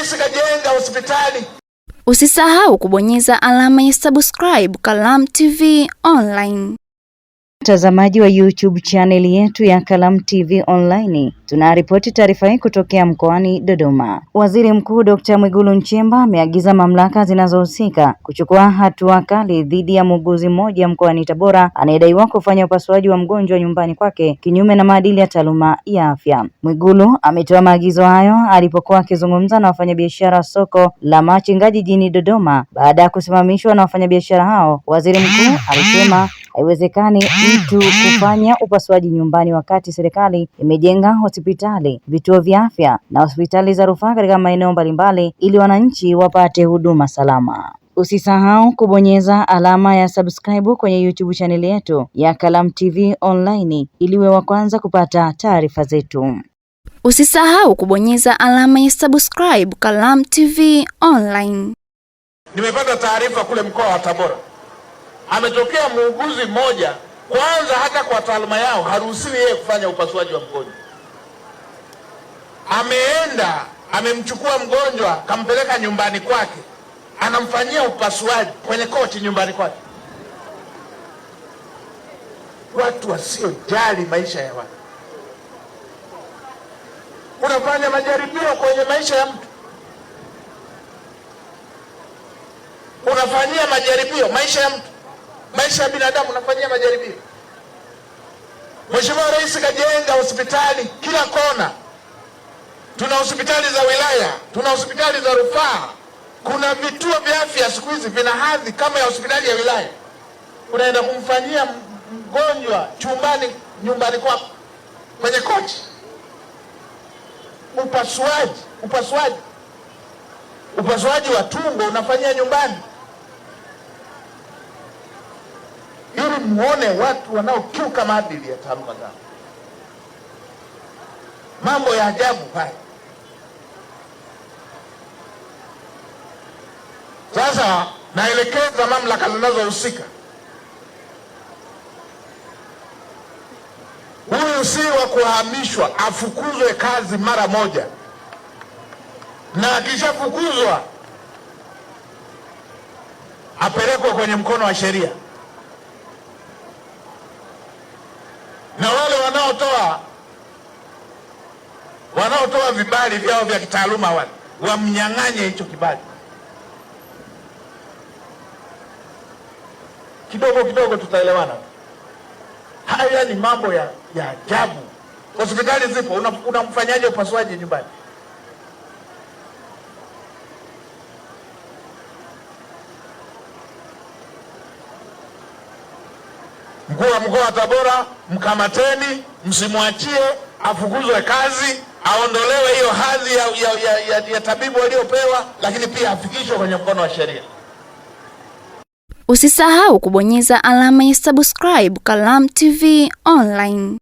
Rais kajenga hospitali. Usisahau kubonyeza alama ya subscribe Kalamu TV Online. Mtazamaji wa YouTube channel yetu ya Kalamu TV Online, tunaripoti taarifa hii kutokea mkoani Dodoma. Waziri Mkuu Dr. Mwigulu Nchemba ameagiza mamlaka zinazohusika kuchukua hatua kali dhidi ya muuguzi mmoja mkoani Tabora anayedaiwa kufanya upasuaji wa mgonjwa nyumbani kwake kinyume na maadili ya taaluma ya afya. Mwigulu ametoa maagizo hayo alipokuwa akizungumza na wafanyabiashara soko la Machinga jijini Dodoma baada ya kusimamishwa na wafanyabiashara hao. Waziri Mkuu alisema haiwezekani mtu kufanya upasuaji nyumbani wakati serikali imejenga hospitali, vituo vya afya na hospitali za rufaa katika maeneo mbalimbali ili wananchi wapate huduma salama. Usisahau kubonyeza alama ya subscribe kwenye YouTube channel yetu ya Kalamu TV Online ili uwe wa kwanza kupata taarifa zetu. Usisahau kubonyeza alama ya subscribe Kalamu TV Online. Nimepata taarifa kule mkoa wa Tabora. Ametokea muuguzi mmoja, kwanza hata kwa taaluma yao haruhusiwi yeye kufanya upasuaji wa mgonjwa. Ameenda, amemchukua mgonjwa, kampeleka nyumbani kwake, anamfanyia upasuaji kwenye kochi nyumbani kwake. Watu wasiojali maisha ya watu. Unafanya majaribio kwenye maisha ya mtu. Unafanyia majaribio maisha ya mtu. Maisha ya binadamu unafanyia majaribio. Mheshimiwa Rais kajenga hospitali kila kona. Tuna hospitali za wilaya, tuna hospitali za rufaa. Kuna vituo vya afya siku hizi vina hadhi kama ya hospitali ya wilaya. Unaenda kumfanyia mgonjwa chumbani nyumbani kwako kwenye kochi. Upasuaji wa tumbo unafanyia nyumbani. Ili muone watu wanaokiuka maadili ya taaluma zao. Mambo ya ajabu haya. Sasa naelekeza mamlaka zinazohusika. Huyu si wa kuhamishwa, afukuzwe kazi mara moja. Na akishafukuzwa apelekwe kwenye mkono wa sheria. Na wale wanaotoa vibali vyao vya kitaaluma wale wamnyang'anye hicho kibali. Kidogo kidogo tutaelewana. Haya ni mambo ya ajabu. Hospitali zipo, unamfanyaje upasuaji nyumbani? Mkuu wa mkoa wa Tabora, mkamateni, msimwachie, afukuzwe kazi, aondolewe hiyo hadhi ya tabibu aliyopewa, lakini pia afikishwe kwenye mkono wa sheria. Usisahau kubonyeza alama ya subscribe Kalamu TV Online.